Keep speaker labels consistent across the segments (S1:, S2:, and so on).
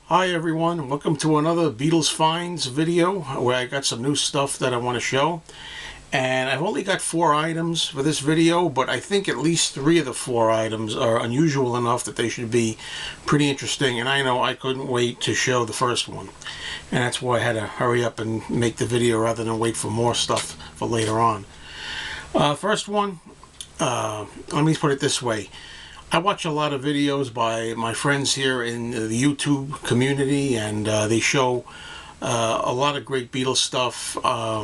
S1: Hi everyone, welcome to another Beatles Finds video where I got some new stuff that I want to show. And I've only got 4 items for this video, but I think at least 3 of the 4 items are unusual enough that they should be pretty interesting. And I know I couldn't wait to show the first one. And that's why I had to hurry up and make the video rather than wait for more stuff for later on. First one, let me put it this way. I watch a lot of videos by my friends here in the YouTube community, and they show a lot of great Beatles stuff, a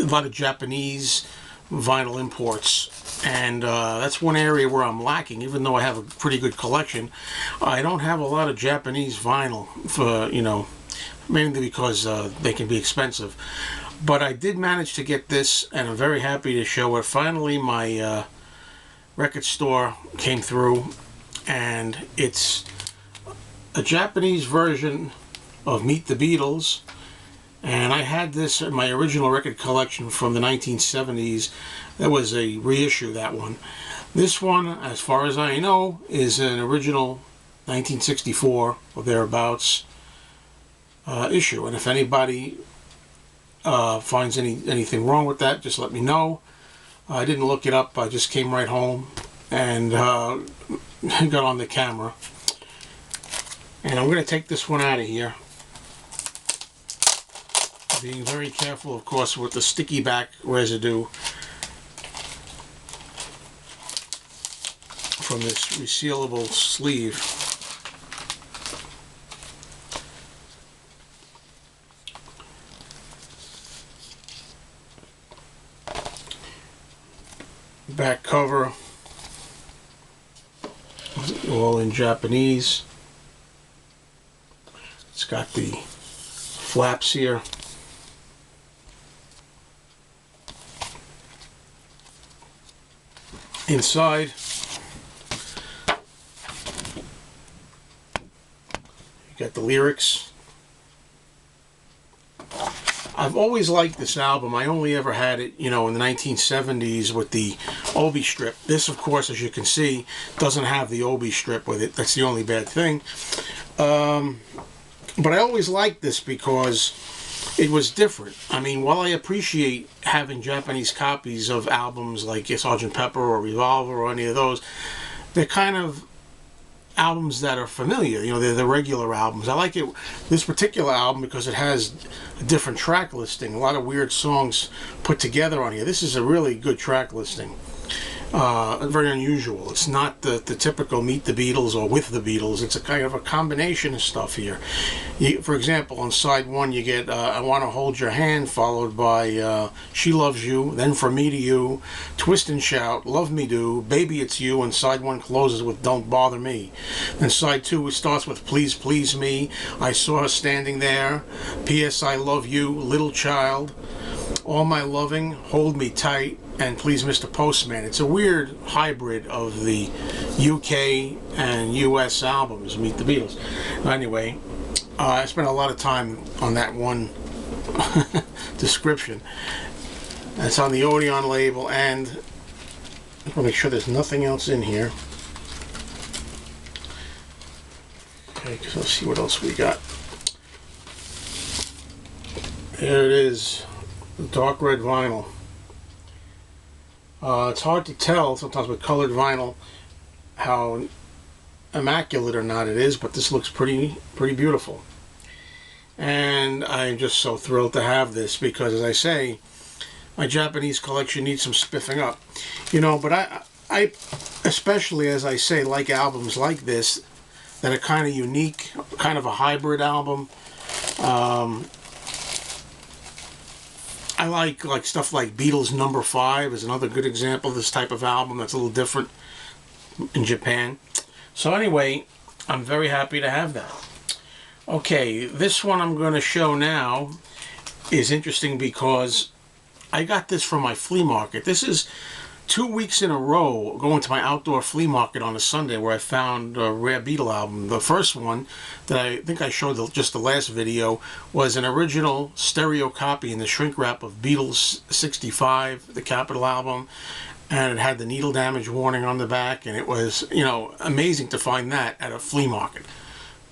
S1: lot of Japanese vinyl imports, and that's one area where I'm lacking. Even though I have a pretty good collection, I don't have a lot of Japanese vinyl, mainly because they can be expensive. But I did manage to get this, and I'm very happy to show it. Finally, my record store came through, and it's a Japanese version of Meet the Beatles, and I had this in my original record collection from the 1970s. That was a reissue, that one. This one, as far as I know, is an original 1964 or thereabouts issue, and if anybody finds anything wrong with that, just let me know. I didn't look it up. I just came right home and got on the camera. And I'm going to take this one out of here. Being very careful, of course, with the sticky back residue from this resealable sleeve. Back cover, all in Japanese. It's got the flaps here. Inside, you got the lyrics. I've always liked this album. I only ever had it, in the 1970s with the Obi strip. This, of course, as you can see, doesn't have the Obi strip with it. That's the only bad thing. But I always liked this because it was different. I mean, while I appreciate having Japanese copies of albums like Sgt. Pepper or Revolver or any of those, they're kind of albums that are familiar, they're the regular albums. I like this particular album because it has a different track listing, a lot of weird songs put together on here. This is a really good track listing. Very unusual. It's not the typical Meet the Beatles or With the Beatles. It's a kind of a combination of stuff here. For example, on side 1 you get I Want to Hold Your Hand, followed by She Loves You, then From Me to You, Twist and Shout, Love Me Do, Baby It's You, and side 1 closes with Don't Bother Me. Then side 2 starts with Please Please Me, I Saw Her Standing There, P.S. I Love You, Little Child, All My Loving, Hold Me Tight, and Please Mr. Postman. It's a weird hybrid of the UK and US albums, Meet the Beatles. Anyway, I spent a lot of time on that one description. That's on the Odeon label, and I'll make sure there's nothing else in here. Okay, because let's see what else we got. There it is, the dark red vinyl. It's hard to tell sometimes with colored vinyl how immaculate or not it is, but this looks pretty beautiful. And I'm just so thrilled to have this because, as I say, my Japanese collection needs some spiffing up. But I especially, as I say, like albums like this that are kind of unique, kind of a hybrid album. I like stuff like Beatles Number 5 is another good example of this type of album that's a little different in Japan. So anyway, I'm very happy to have that. Okay, this one I'm going to show now is interesting because I got this from my flea market. This is 2 weeks in a row going to my outdoor flea market on a Sunday where I found a rare Beatle album. The first one that I think I showed just the last video was an original stereo copy in the shrink wrap of Beatles 65, the Capitol album, and it had the needle damage warning on the back, and it was, amazing to find that at a flea market.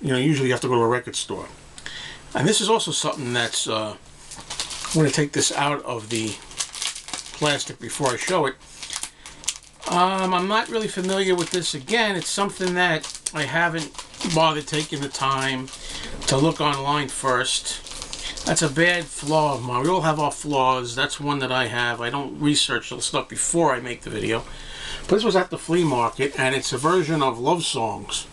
S1: You know, usually you have to go to a record store. And this is also something that's, I'm going to take this out of the plastic before I show it. I'm not really familiar with this. Again, it's something that I haven't bothered taking the time to look online first. That's a bad flaw of mine. We all have our flaws. That's one that I have. I don't research the stuff before I make the video. But this was at the flea market, and it's a version of Love Songs.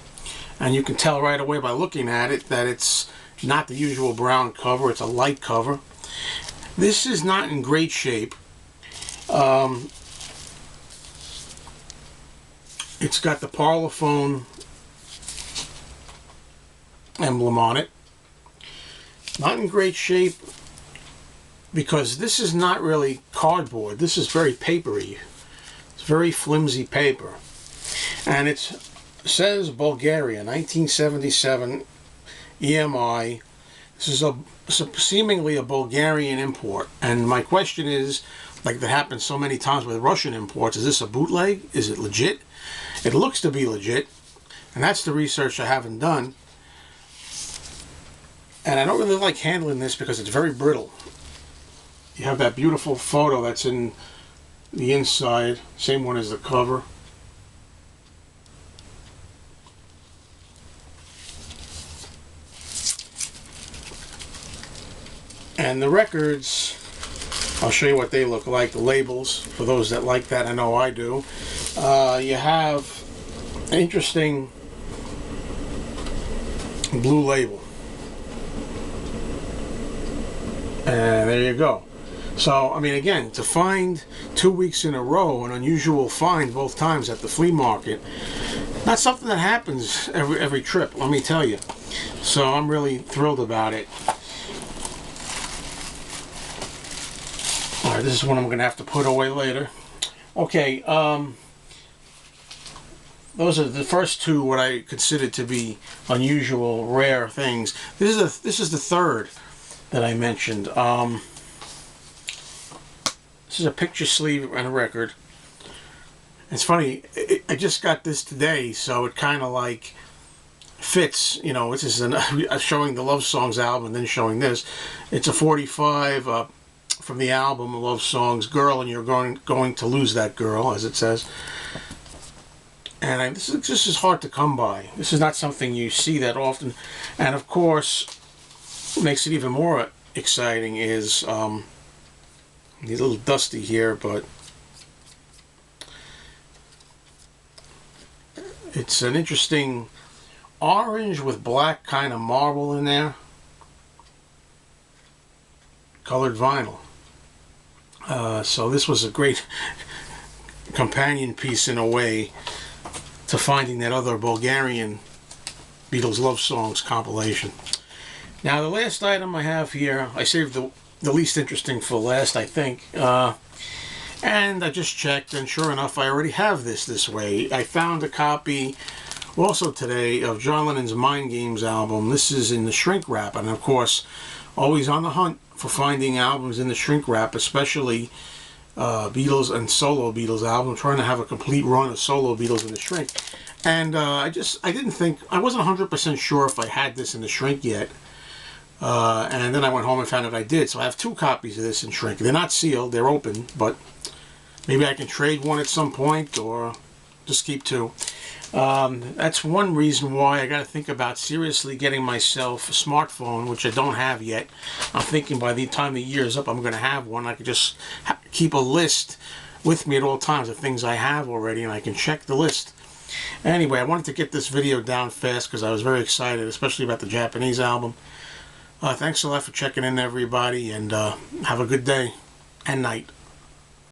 S1: And you can tell right away by looking at it that it's not the usual brown cover. It's a light cover. This is not in great shape. It's got the Parlophone emblem on it. Not in great shape because this is not really cardboard. This is very papery. It's very flimsy paper. And it says Bulgarian, 1977 EMI. This is seemingly a Bulgarian import. And my question is, like that happens so many times with Russian imports, is this a bootleg? Is it legit? It looks to be legit. And that's the research I haven't done. And I don't really like handling this because it's very brittle. You have that beautiful photo that's in the inside. Same one as the cover. And the records, I'll show you what they look like, the labels, for those that like that. I know I do. You have an interesting blue label. And there you go. So, I mean, again, to find 2 weeks in a row, an unusual find both times at the flea market, not something that happens every trip, let me tell you. So I'm really thrilled about it. Alright, this is one I'm going to have to put away later. Okay, those are the first two what I consider to be unusual, rare things. This is the third that I mentioned. This is a picture sleeve and a record. It's funny, I just got this today, so it kind of like fits. You know, this is showing the Love Songs album and then showing this. It's a 45 from the album Love Songs, Girl and You're Going to Lose That Girl, as it says. And this is hard to come by. This is not something you see that often. And of course, what makes it even more exciting is a little dusty here, but it's an interesting orange with black kind of marble in there. Colored vinyl. So this was a great companion piece in a way to finding that other Bulgarian Beatles Love Songs compilation. Now the last item I have here, I saved the least interesting for last, I think. And I just checked, and sure enough, I already have this way. I found a copy also today of John Lennon's Mind Games album. This is in the shrink wrap, and of course, always on the hunt for finding albums in the shrink wrap, especially Beatles and solo Beatles albums. I'm trying to have a complete run of solo Beatles in the shrink. And I wasn't 100% sure if I had this in the shrink yet. And then I went home and found out I did. So I have 2 copies of this in shrink. They're not sealed, they're open, but maybe I can trade one at some point or just keep 2. That's one reason why I got to think about seriously getting myself a smartphone, which I don't have yet. I'm thinking by the time the year is up, I'm going to have one. I could just keep a list with me at all times of things I have already, and I can check the list. Anyway, I wanted to get this video down fast because I was very excited, especially about the Japanese album. Thanks a lot for checking in, everybody, and have a good day and night.